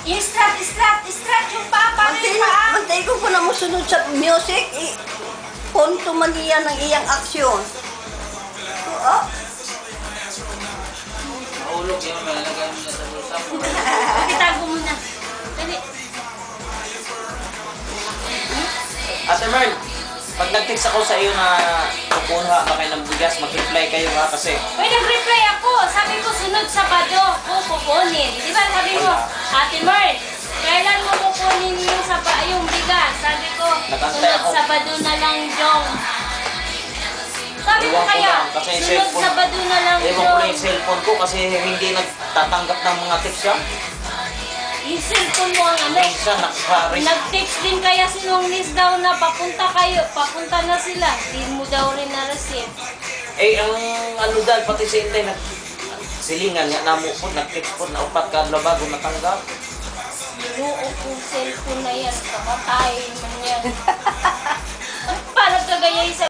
I-strat yung papa rin pa. Mantay ko po na mo sunod sa music, punto man iyan ng iyang aksyon. Oh. Mahulog yan, malalagay mo niya sa bulsa mo. Itago mo na. Dali. Ate Merl, pag nag-text ako sa iyo na kukuha ba kayo ng bigas, mag-reply kayo ha kasi. Uy, nag-reply ako. Sabi ko, sunod Sabado ko kukunin. Di ba sabi mo, Ate Merl, kailan mo kukunin yung bigas? Sabi ko, Nakantay sunod ako. Sabado na lang, Jong. Sabi ko Ewan ko kaya, lang, kasi yung sunod cellphone- Sabado na lang, Ewan ko lang Jong. yung cellphone ko kasi hindi nagtatanggap ng mga text siya. Yung cellphone mo ang ano. Minsan nakaka-reach. Nag-text din kaya si Nung Liz daw na papunta na sila. Hindi mo daw rin na-receive. Eh, ang ano dahil pati si Intay silingan niya namo po, nag-text po na upat ka bago natanggap. Binuo kong cellphone na yan. Kamatay man yan.